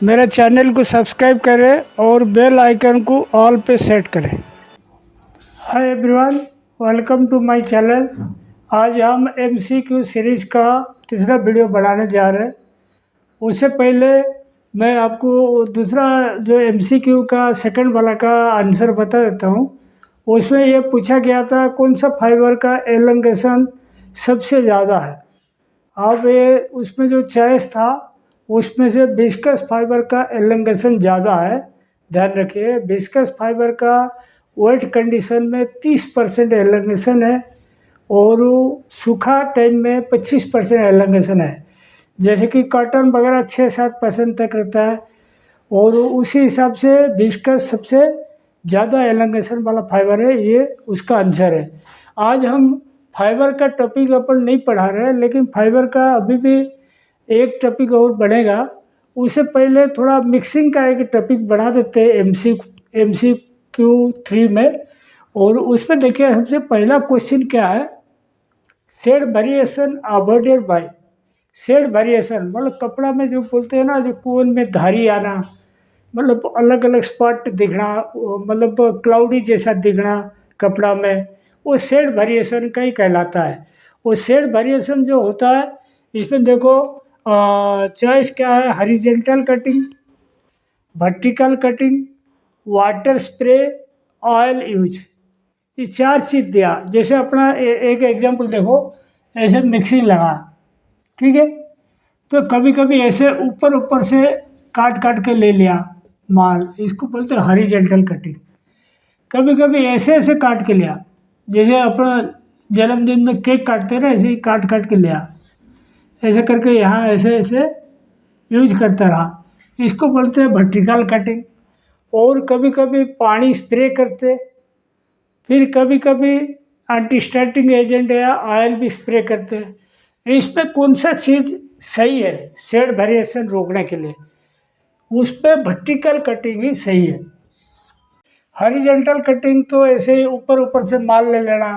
मेरे चैनल को सब्सक्राइब करें और बेल आइकन को ऑल पे सेट करें। Hi everyone, welcome to my channel. आज हम एमसीक्यू सीरीज़ का तीसरा वीडियो बनाने जा रहे हैं। उससे पहले मैं आपको दूसरा जो एमसीक्यू का सेकंड वाला का आंसर बता देता हूँ। उसमें ये पूछा गया था कौन सा फाइबर का एलोंगेशन सबसे ज़्यादा है। अब ये उसमें जो चॉइस था उसमें से विस्कस फाइबर का एलोंगेशन ज़्यादा है। ध्यान रखिए, विस्कस फाइबर का वेट कंडीशन में 30% एलोंगेशन है और सूखा टाइम में 25% एलोंगेशन है। जैसे कि कॉटन वगैरह 6-7% तक रहता है और उसी हिसाब से विस्कस सबसे ज़्यादा एलोंगेशन वाला फाइबर है। ये उसका आंसर है। आज हम फाइबर का टॉपिक अपन नहीं पढ़ा रहे हैं, लेकिन फाइबर का अभी भी एक टॉपिक और बनेगा। उससे पहले थोड़ा मिक्सिंग का एक टॉपिक बना देते हैं MCQ 3 में। और उसमें देखिए सबसे पहला क्वेश्चन क्या है, shade variation avoided by. Shade variation मतलब कपड़ा में जो बोलते हैं ना, जो कोन में धारी आना, मतलब अलग अलग स्पॉट दिखना, मतलब क्लाउडी जैसा दिखना कपड़ा में, वो शेड वेरिएशन का ही कहलाता है। वो शेड वेरिएशन जो होता है, इसमें देखो चॉइस क्या है, horizontal cutting, vertical cutting, water spray, oil use. ये 4 चीज़ दिया। जैसे अपना एक एग्जांपल देखो, ऐसे मिक्सिंग लगा, ठीक है, तो कभी कभी ऐसे ऊपर ऊपर से काट काट के ले लिया माल, इसको बोलते हैं हॉरिजॉन्टल कटिंग। कभी कभी ऐसे ऐसे काट के लिया, जैसे अपना जन्मदिन में केक काटते हैं ना, ऐसे ही काट काट के लिया, ऐसे करके यहाँ ऐसे ऐसे यूज करता रहा, इसको बोलते हैं वर्टिकल कटिंग। और कभी कभी पानी स्प्रे करते, फिर कभी कभी एंटीस्टैटिक एजेंट या ऑयल भी स्प्रे करते हैं। इसमें कौन सा चीज़ सही है शेड वेरिएशन रोकने के लिए, उस पर वर्टिकल कटिंग ही सही है। हॉरिजॉन्टल कटिंग तो ऐसे ही ऊपर ऊपर से माल ले लेना,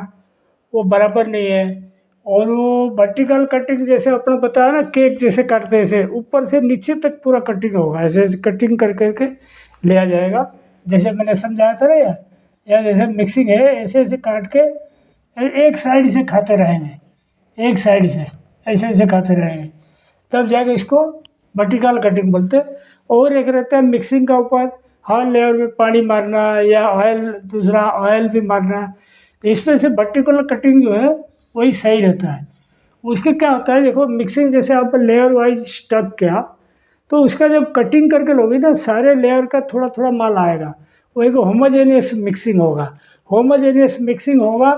वो बराबर नहीं है। और वो वर्टिकल कटिंग जैसे अपने बताया ना, केक जैसे काटते हैं, ऐसे ऊपर से नीचे तक पूरा कटिंग होगा, ऐसे ऐसे कटिंग कर करके लिया जाएगा। जैसे मैंने समझाया था ना, या जैसे मिक्सिंग है, ऐसे ऐसे काट के एक साइड से खाते रहेंगे, एक साइड से ऐसे ऐसे खाते रहेंगे, तब जाके इसको वर्टिकल कटिंग बोलते हैं। और एक रहता है मिक्सिंग का ऊपर हर लेयर में पानी मारना या ऑयल, दूसरा ऑयल भी मारना। इसमें से वर्टिकल कटिंग जो है वही सही रहता है। उसके क्या होता है, देखो मिक्सिंग जैसे आप लेयर वाइज स्टक किया, तो उसका जब कटिंग करके लोगे ना, सारे लेयर का थोड़ा थोड़ा माल आएगा, वो एक होमोजेनियस मिक्सिंग होगा। होमोजेनियस मिक्सिंग होगा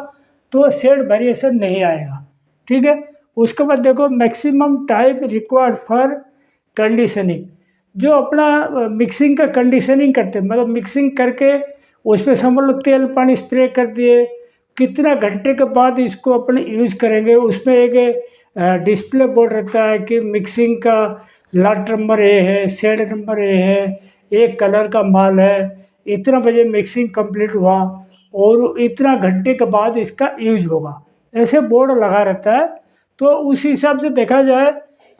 तो शेड वेरिएशन नहीं आएगा, ठीक है। उसके बाद देखो maximum time required for conditioning. जो अपना मिक्सिंग का कंडीशनिंग करते हैं, मतलब मिक्सिंग करके उसमें समझ लो तेल पानी स्प्रे कर दिए, कितना घंटे के बाद इसको अपन यूज करेंगे, उसमें एक डिस्प्ले बोर्ड रहता है कि मिक्सिंग का लॉट नंबर ए है, शेड नंबर ए है, एक कलर का माल है, इतना बजे मिक्सिंग कंप्लीट हुआ और इतना घंटे के बाद इसका यूज होगा, ऐसे बोर्ड लगा रहता है। तो उस हिसाब से देखा जाए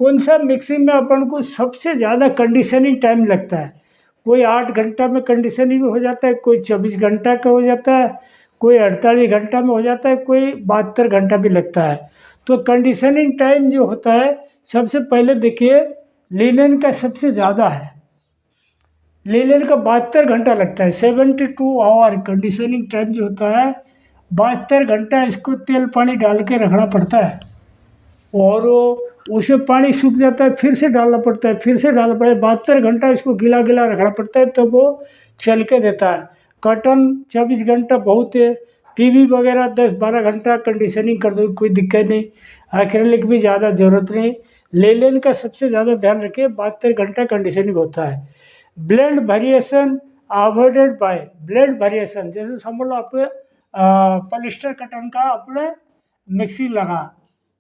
कौन सा मिक्सिंग में अपन को सबसे ज़्यादा कंडीशनिंग टाइम लगता है। कोई 8 घंटा में कंडीशनिंग हो जाता है, कोई 24 घंटा का हो जाता है, कोई 48 घंटा में हो जाता है, कोई 72 घंटा भी लगता है। तो कंडीशनिंग टाइम जो होता है, सबसे पहले देखिए लिनन का सबसे ज़्यादा है। लिनन का 72 घंटा लगता है, 72 आवर कंडीशनिंग टाइम जो होता है। 72 घंटा इसको तेल पानी डाल के रखना पड़ता है और उसमें पानी सूख जाता है, फिर से डालना पड़ता है, फिर से डालना पड़ता है। 72 घंटा इसको गीला गीला रखना पड़ता है, तब वो चल के देता है। कॉटन 24 घंटा बहुत है, पीवी वगैरह 10-12 घंटा कंडीशनिंग कर दो, कोई दिक्कत नहीं। एक्रेलिक भी ज़्यादा ज़रूरत नहीं। लेलिन का सबसे ज़्यादा ध्यान रखिए, 72 घंटा कंडीशनिंग होता है। Blend variation avoided bye. Blend variation जैसे समझ लो आप पॉलिस्टर कॉटन का अपने मिक्सी लगा,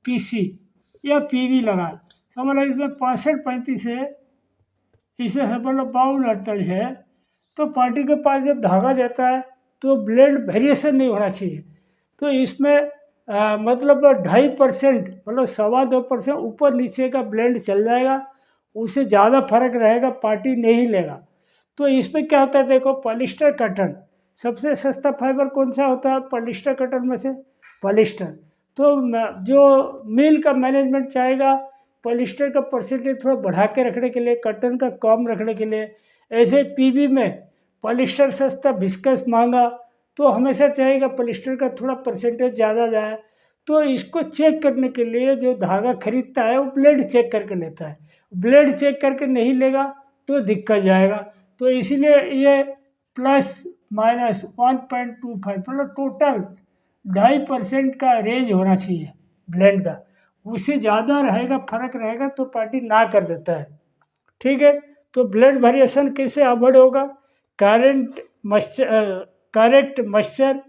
पीसी या पीवी लगा, समझ लो इसमें 65-35 है, इसमें समझ लो 52-48 है, तो पार्टी के पास जब धागा जाता है तो ब्लेड वेरिएशन नहीं होना चाहिए। तो इसमें मतलब 2.5%, मतलब 2.25% ऊपर नीचे का ब्लेंड चल जाएगा उससे ज़्यादा फर्क रहेगा पार्टी नहीं लेगा। तो इसमें क्या होता है देखो, पॉलिस्टर कॉटन सबसे सस्ता फाइबर कौन सा होता है पॉलिस्टर कॉटन में से? पॉलिस्टर। तो जो मिल का मैनेजमेंट चाहेगा पॉलिस्टर का परसेंटेज थोड़ा बढ़ा के रखने के लिए, कॉटन का कम रखने के लिए। ऐसे पीवी में पॉलिस्टर सस्ता, विस्कस महंगा, तो हमेशा चाहेगा पॉलिस्टर का थोड़ा परसेंटेज ज़्यादा जाए। तो इसको चेक करने के लिए जो धागा खरीदता है वो ब्लेड चेक करके लेता है। ब्लेड चेक करके नहीं लेगा तो दिक्कत जाएगा। तो इसीलिए ये प्लस माइनस 1.25 मतलब टोटल 2.5% का रेंज होना चाहिए ब्लेंड का। उससे ज़्यादा रहेगा, फर्क रहेगा तो पार्टी ना कर देता है। ठीक है, तो ब्लड वेरिएशन कैसे अवॉइड होगा? Current moisture, correct moisture,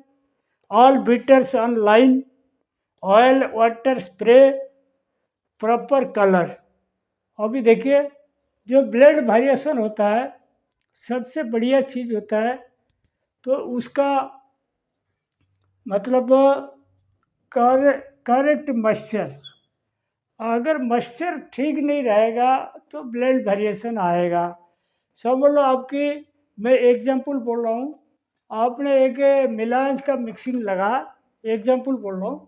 all beaters on line, oil water spray, proper colour. अभी देखिए, जो ब्लड वेरिएशन होता है सबसे बढ़िया चीज़ होता है तो उसका मतलब करेक्ट मॉइस्चर। अगर मॉइस्चर ठीक नहीं रहेगा तो ब्लड वेरिएशन आएगा। समझ लो आपकी, मैं एग्जांपल बोल रहा हूँ, आपने एक मिलाज का मिक्सिंग लगा, एग्जांपल बोल रहा हूँ,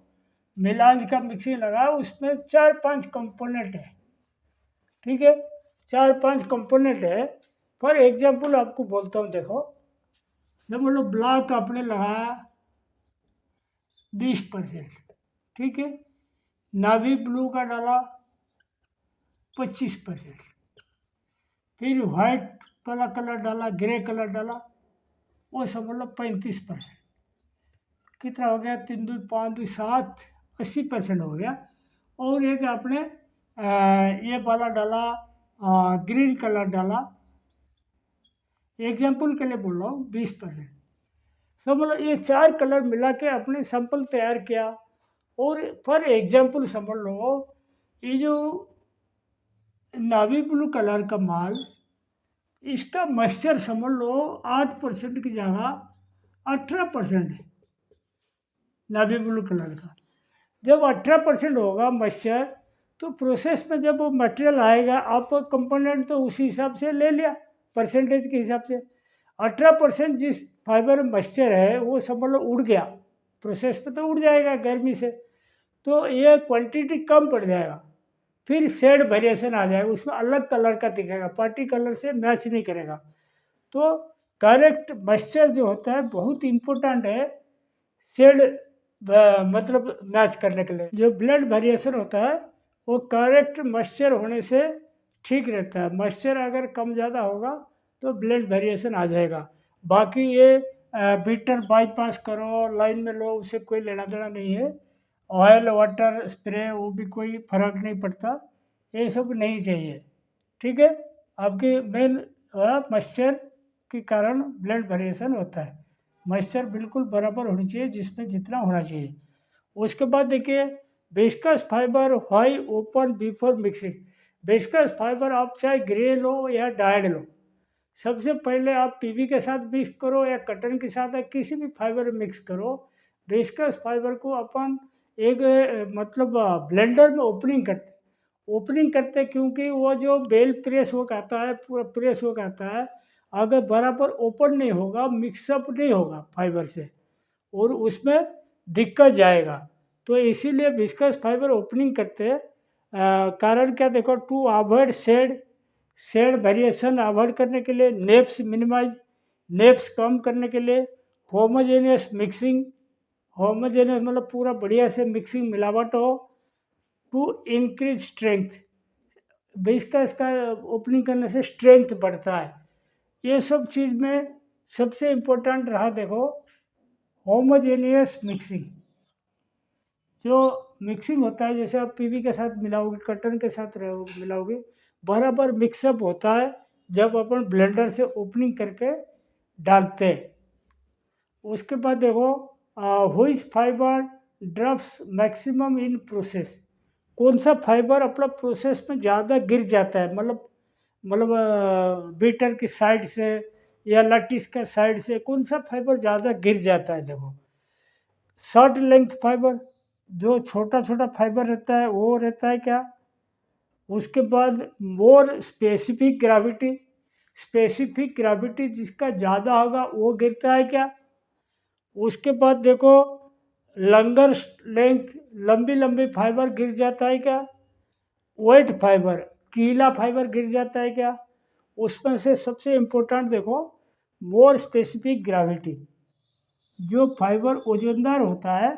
मिलाज का मिक्सिंग लगा, उसमें 4-5 कंपोनेंट है। ठीक है, 4-5 कंपोनेंट है। फॉर एग्जांपल आपको बोलता हूँ, देखो समझ लो ब्लैक आपने लगाया 20%, ठीक है, नावी ब्लू का डाला 25%, फिर वाइट वाला कलर डाला, ग्रे कलर डाला, वो समझ लो 35%। कितना हो गया? 3 2 5 2 7, 80% हो गया। और एक आपने ये वाला डाला, ग्रीन कलर डाला, एग्जाम्पल के लिए बोल रहा हूँ, 20%। समझ लो ये 4 कलर मिला के आपने सैंपल तैयार किया। और फॉर एग्जाम्पल समझ लो ये जो नावी ब्लू कलर का माल, इसका मॉइस्चर समझ लो 8% की जगह 18% है नावी ब्लू कलर का। जब 18% होगा मॉइस्चर, तो प्रोसेस में जब वो मटेरियल आएगा, आप कंपोनेंट तो उसी हिसाब से ले लिया, परसेंटेज के हिसाब से। 18% जिस फाइबर में मॉइस्चर है वो समझ लो उड़ गया, प्रोसेस में तो उड़ जाएगा गर्मी से, तो ये क्वांटिटी कम पड़ जाएगा। फिर शेड वेरिएशन आ जाएगा, उसमें अलग कलर का दिखेगा, पार्टी कलर से मैच नहीं करेगा। तो करेक्ट मॉइस्चर जो होता है बहुत इम्पोर्टेंट है शेड मतलब मैच करने के लिए। जो ब्लड वेरिएशन होता है वो करेक्ट मॉइस्चर होने से ठीक रहता है। मॉइस्चर अगर कम ज़्यादा होगा तो ब्लड वेरिएशन आ जाएगा। बाकी ये बीटर बाईपास करो, लाइन में लो, उससे कोई लेना देना नहीं है। ऑयल वाटर स्प्रे, वो भी कोई फर्क नहीं पड़ता, ये सब नहीं चाहिए। ठीक है, आपके मेन मॉइस्चर के कारण ब्लड वेरिएशन होता है। मॉइस्चर बिल्कुल बराबर होनी चाहिए, जिसमें जितना होना चाहिए। उसके बाद देखिए, viscous fibre why open before mixing. Viscous fibre आप चाहे ग्रे लो या डाइड लो, सबसे पहले आप पीवी के साथ मिक्स करो या कॉटन के साथ या किसी भी फाइबर में मिक्स करो। विस्कस फाइबर को अपन एक मतलब ब्लेंडर में ओपनिंग करते क्योंकि वो जो बेल प्रेस हो आता है, पूरा प्रेस हो आता है, अगर बराबर ओपन नहीं होगा, मिक्सअप नहीं होगा फाइबर से, और उसमें दिक्कत जाएगा। तो इसीलिए विस्कस फाइबर ओपनिंग करते हैं। कारण क्या देखो, to avoid shade variation avoid करने के लिए, नेप्स मिनिमाइज, नेप्स कम करने के लिए, होमोजेनियस मिक्सिंग, होमोजेनियस मतलब पूरा बढ़िया से मिक्सिंग मिलावट हो, टू इंक्रीज स्ट्रेंथ, विस्कस का ओपनिंग करने से स्ट्रेंथ बढ़ता है। ये सब चीज़ में सबसे इम्पोर्टेंट रहा देखो होमोजेनियस मिक्सिंग। जो मिक्सिंग होता है, जैसे आप पीवी के साथ मिलाओगे, कॉटन के साथ मिलाओगे, बराबर मिक्सअप होता है जब अपन ब्लेंडर से ओपनिंग करके डालते हैं। उसके बाद देखो which fibre drops maximum in process. कौन सा फाइबर अपना प्रोसेस में ज़्यादा गिर जाता है, मतलब बीटर की साइड से या लट्टिस का साइड से कौन सा फाइबर ज़्यादा गिर जाता है। देखो शॉर्ट लेंथ फाइबर, जो छोटा छोटा फाइबर रहता है वो रहता है क्या, उसके बाद मोर स्पेसिफिक ग्रेविटी जिसका ज़्यादा होगा वो गिरता है क्या। उसके बाद देखो लंगर लेंथ, लंबी लंबी फाइबर गिर जाता है क्या। वेट फाइबर, गीला फाइबर गिर जाता है क्या। उसमें से सबसे इम्पोर्टेंट देखो मोर स्पेसिफिक ग्रेविटी, जो फाइबर ओजनदार होता है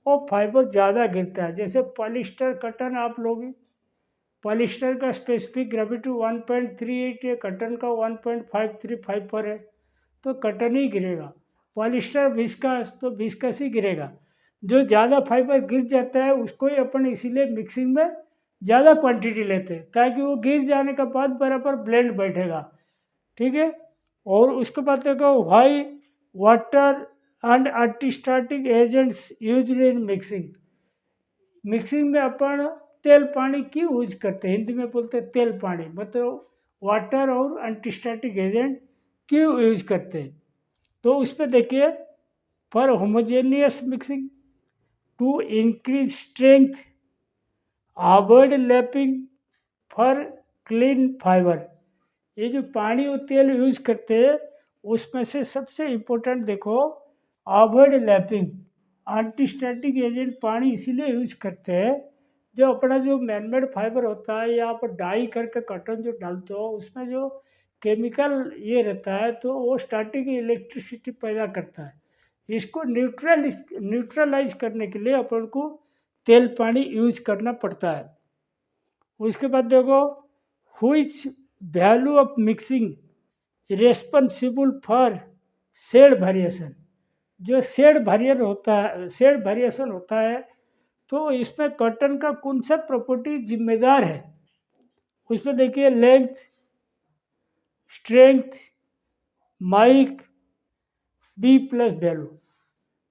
वो फाइबर ज़्यादा गिरता है। जैसे पॉलिस्टर कटन आप लोग, पॉलिस्टर का स्पेसिफिक ग्रेविटी 1.38 है, कटन का 1.535 पर है, तो कटन ही गिरेगा। पॉलिस्टर विस्कस तो विस्कस ही गिरेगा। जो ज़्यादा फाइबर गिर जाता है उसको ही अपन इसीलिए मिक्सिंग में ज़्यादा क्वांटिटी लेते हैं, ताकि वो गिर जाने के बाद बराबर ब्लेंड बैठेगा। ठीक है। और उसके बाद देखो Y water and antistatic agents use in mixing. Mixing में अपन तेल पानी क्यों यूज करते हैं, हिंदी में बोलते हैं तेल पानी, मतलब वाटर और एंटीस्टैटिक एजेंट क्यों यूज करते हैं। तो उस पर देखिए, for homogeneous mixing, to increase strength, avoid lapping, for clean fibre. ये जो पानी और तेल यूज करते हैं उसमें से सबसे इम्पोर्टेंट देखो अवॉइड लैपिंग। एंटीस्टैटिक एजेंट पानी इसीलिए यूज करते हैं, जो अपना जो मैनमेड फाइबर होता है या आप डाई करके कॉटन जो डालते हो उसमें जो केमिकल ये रहता है तो वो स्टैटिक इलेक्ट्रिसिटी पैदा करता है। इसको न्यूट्रलाइज करने के लिए अपन को तेल पानी यूज करना पड़ता है। उसके बाद देखो which value of mixing responsible for shade variation. जो शेड वेरिएशन होता है तो इसमें कॉटन का कौन सा प्रॉपर्टी जिम्मेदार है। उसमें देखिए length, strength, mic, B plus value.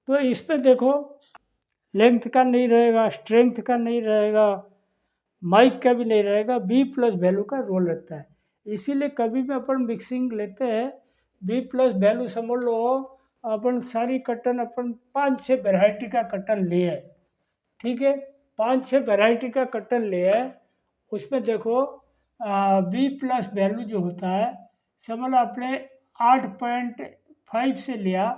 तो इसमें देखो लेंथ का नहीं रहेगा, स्ट्रेंथ का नहीं रहेगा, माइक का भी नहीं रहेगा, बी प्लस वैल्यू का रोल रहता है। इसीलिए कभी भी अपन मिक्सिंग लेते हैं बी प्लस वैल्यू समझ लो। अपन सारी कटन अपन 5-6 वेराइटी का कटन लिए, ठीक है, 5-6 वेराइटी का कटन लिए, उसमें देखो बी प्लस वैल्यू जो होता है समझ लो आपने 8.5 से लिया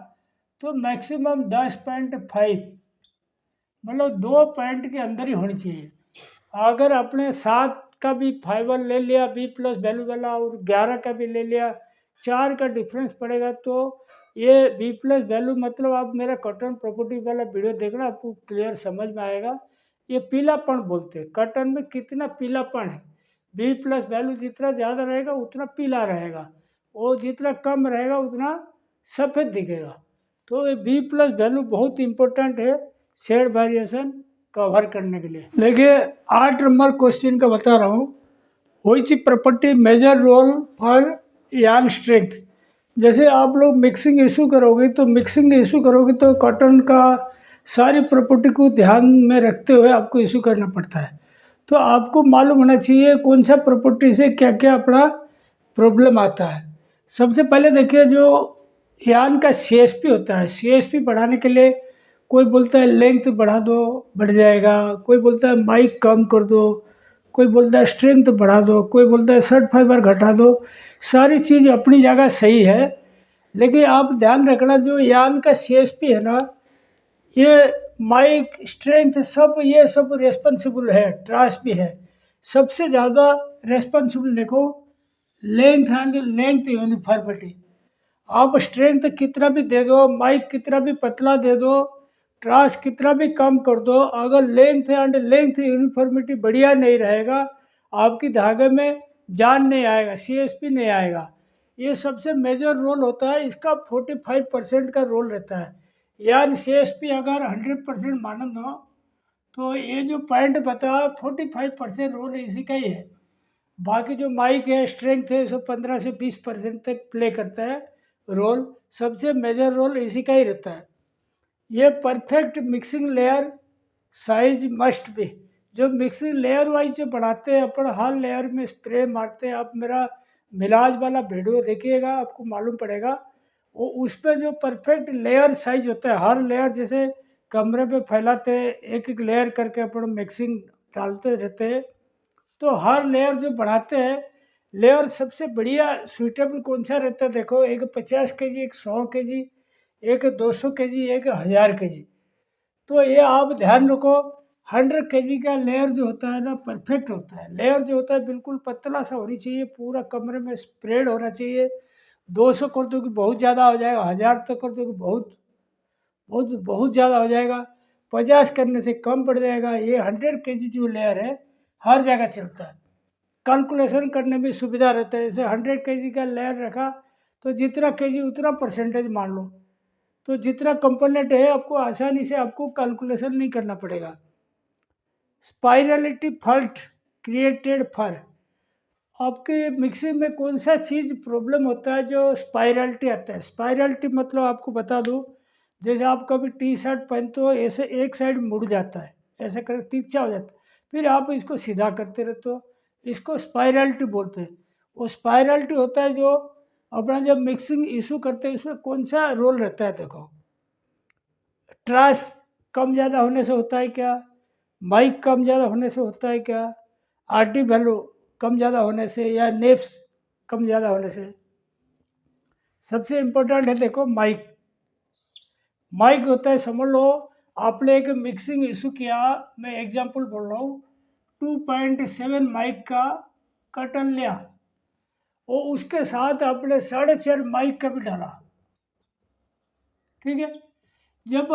तो मैक्सिमम 10.5, मतलब 2 पॉइंट के अंदर ही होनी चाहिए। अगर आपने 7 का भी फाइबर ले लिया बी प्लस वैल्यू वाला और 11 का भी ले लिया, 4 का डिफरेंस पड़ेगा, तो ये बी प्लस वैल्यू मतलब आप मेरा कॉटन प्रॉपर्टी वाला वीडियो देखना, आपको क्लियर समझ में आएगा। ये पीलापन बोलते हैं, कॉटन में कितना पीलापन है। बी प्लस वैल्यू जितना ज़्यादा रहेगा उतना पीला रहेगा, और जितना कम रहेगा उतना सफ़ेद दिखेगा। तो ये बी प्लस वैल्यू बहुत इंपॉर्टेंट है शेड वेरिएशन कवर करने के लिए। देखिए 8 नंबर क्वेश्चन का बता रहा हूँ, which property major role for yarn strength. जैसे आप लोग मिक्सिंग इशू करोगे तो कॉटन का सारी प्रॉपर्टी को ध्यान में रखते हुए आपको इशू करना पड़ता है। तो आपको मालूम होना चाहिए कौन सा प्रॉपर्टी से क्या क्या अपना प्रॉब्लम आता है। सबसे पहले देखिए जो यार्न का CSP होता है, CSP बढ़ाने के लिए कोई बोलता है लेंथ बढ़ा दो बढ़ जाएगा, कोई बोलता है माइक कम कर दो, कोई बोलता है स्ट्रेंथ बढ़ा दो, कोई बोलता है शर्ट फाइबर घटा दो। सारी चीज़ अपनी जगह सही है, लेकिन आप ध्यान रखना जो यार्न का CSP है ना, ये माइक स्ट्रेंथ सब ये सब रेस्पॉन्सिबल है, ट्रास भी है। सबसे ज़्यादा रेस्पॉन्सिबल देखो लेंथ यूनिफॉर्मिटी। आप स्ट्रेंथ कितना भी दे दो, माइक कितना भी पतला दे दो, ट्रास कितना भी कम कर दो, अगर लेंथ यूनिफॉर्मिटी बढ़िया नहीं रहेगा, आपकी धागे में जान नहीं आएगा, CSP नहीं आएगा। ये सबसे मेजर रोल होता है, इसका 45% का रोल रहता है। यानी CSP अगर 100% मानन हो तो ये जो पॉइंट बताया 45% रोल इसी का ही है। बाकी जो माइक है स्ट्रेंथ है सब 15 से 20% तक प्ले करता है रोल, सबसे मेजर रोल इसी का ही रहता है। ये perfect mixing layer size must be. जो मिक्सिंग लेयर वाइज जो बढ़ाते हैं अपन, हर लेयर में स्प्रे मारते हैं, आप मेरा मिलाज वाला वीडियो देखिएगा आपको मालूम पड़ेगा। वो उस पर जो परफेक्ट लेयर साइज होता है, हर लेयर जैसे कमरे पे फैलाते हैं एक एक लेयर करके अपन मिक्सिंग डालते रहते हैं, तो हर लेयर जो बढ़ाते हैं, लेयर सबसे बढ़िया सूटेबल कौन सा रहता है देखो, एक 50 केजी, एक 100 केजी, एक 200 केजी, एक 1000 केजी। तो ये आप ध्यान रखो, 100 केजी का लेयर जो होता है ना परफेक्ट होता है। लेयर जो होता है बिल्कुल पतला सा होनी चाहिए, पूरा कमरे में स्प्रेड होना चाहिए। 200 कर दोगे बहुत ज़्यादा हो जाएगा, 1000 तक कर दोगे बहुत बहुत बहुत ज़्यादा हो जाएगा, 50 करने से कम पड़ जाएगा। ये 100 केजी जो लेयर है हर जगह चलता है, कैलकुलेशन करने में सुविधा रहता है। जैसे 100 केजी का लेयर रखा तो जितना केजी उतना परसेंटेज मान लो, तो जितना कंपोनेंट है आपको आसानी से आपको कैलकुलेशन नहीं करना पड़ेगा। स्पाइरलिटी फॉल्ट क्रिएटेड फॉर, आपके मिक्सिंग में कौन सा चीज़ प्रॉब्लम होता है जो स्पाइरलिटी आता है। स्पाइरलिटी मतलब आपको बता दूं, जैसे आप कभी टी शर्ट पहनते हो, ऐसे एक साइड मुड़ जाता है, ऐसे कर तिरछा हो जाता है, फिर आप इसको सीधा करते रहते हो, इसको स्पाइरलिटी बोलते हैं। वो स्पाइरलिटी होता है जो अपना जब मिक्सिंग इशू करते हैं उसमें कौन सा रोल रहता है देखो। ट्रांस कम ज़्यादा होने से होता है क्या, माइक कम ज़्यादा होने से होता है क्या, आरटी वैल्यू कम ज़्यादा होने से, या नेप्स कम ज़्यादा होने से। सबसे इम्पोर्टेंट है देखो माइक। माइक होता है, समझ लो आपने एक मिक्सिंग इशू किया, मैं एग्जांपल बोल रहा हूँ, 2.7 माइक का कर्टन लिया और उसके साथ आपने 4.5 माइक का भी डाला, ठीक है। जब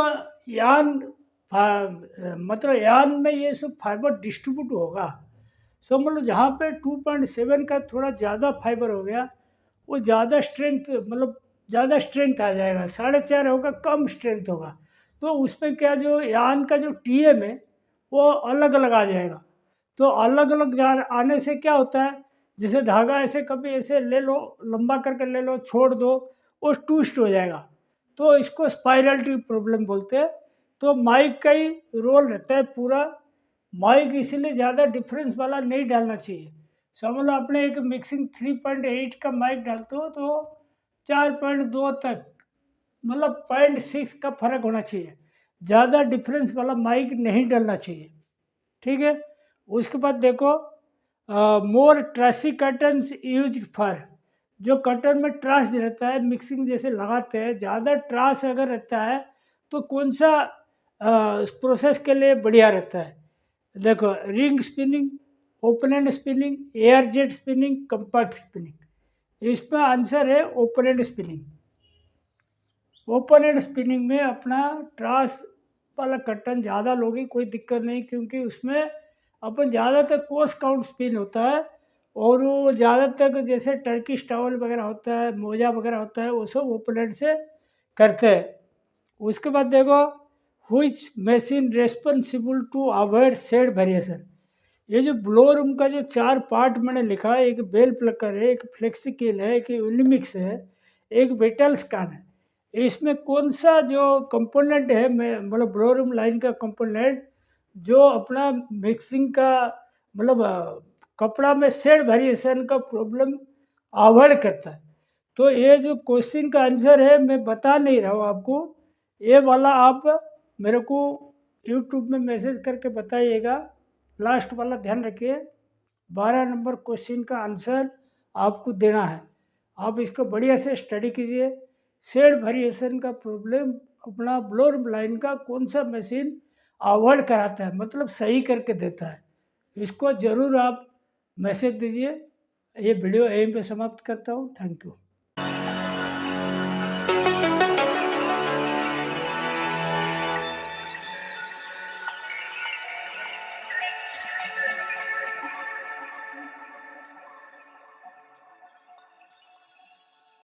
यान मतलब यान में ये सब फाइबर डिस्ट्रीब्यूट होगा, समझ लो जहाँ पे 2.7 का थोड़ा ज़्यादा फाइबर हो गया, वो ज़्यादा स्ट्रेंथ, मतलब ज़्यादा स्ट्रेंथ आ जाएगा, 4.5 होगा कम स्ट्रेंथ होगा, तो उसमें क्या जो यान का जो टीएम है वो अलग अलग आ जाएगा। तो अलग अलग जा आने से क्या होता है, जैसे धागा ऐसे कभी ऐसे ले लो, लंबा करके ले लो, छोड़ दो, वो ट्विस्ट हो जाएगा, तो इसको स्पाइरलिटी प्रॉब्लम बोलते हैं। तो माइक का ही रोल रहता है पूरा। माइक इसीलिए ज़्यादा डिफरेंस वाला नहीं डालना चाहिए। समझ लो आपने एक मिक्सिंग 3.8 का माइक डालते हो तो 4.2 तक, मतलब 0.6 का फर्क होना चाहिए, ज़्यादा डिफरेंस वाला माइक नहीं डालना चाहिए, ठीक है। उसके बाद देखो, मोर ट्रासी कर्टन्स यूज फॉर, जो कर्टन में ट्रास रहता है मिक्सिंग जैसे लगाते हैं, ज़्यादा ट्रास अगर रहता है तो कौन सा प्रोसेस के लिए बढ़िया रहता है। देखो, ring spinning, open and spinning, air jet spinning, compact spinning. इसका आंसर है open and spinning. Open and spinning में अपना ट्रास वाला कर्टन ज़्यादा लोगे कोई दिक्कत नहीं, क्योंकि उसमें अपन ज़्यादातर कोर्स काउंट स्पिन होता है, और वो ज़्यादातर जैसे टर्किश टॉवल वगैरह होता है, मोजा वगैरह होता है, वो सब ओपन एंड से करते हैं। उसके बाद देखो, which machine responsible to avoid shade variation. ये जो ब्लो रूम का जो 4 पार्ट मैंने लिखा है, एक बेल प्लकर है, एक फ्लेक्सिकिल है, एक यूनिमिक्स है, एक बेटल स्कान है, इसमें कौन सा जो कंपोनेंट है, मैं मतलब ब्लो रूम लाइन का कंपोनेंट जो अपना मिक्सिंग का मतलब कपड़ा में शेड वेरिएशन का प्रॉब्लम अवॉइड करता है। तो ये जो क्वेश्चन का आंसर है मैं बता नहीं रहा हूँ आपको, ये वाला आप मेरे को यूट्यूब में मैसेज करके बताइएगा। लास्ट वाला ध्यान रखिए, 12 नंबर क्वेश्चन का आंसर आपको देना है, आप इसको बढ़िया से स्टडी कीजिए। शेड वेरिएशन का प्रॉब्लम अपना ब्लोर लाइन का कौन सा मशीन अवॉइड कराता है, मतलब सही करके देता है, इसको ज़रूर आप मैसेज दीजिए। ये वीडियो यहीं पे समाप्त करता हूँ। Thank you.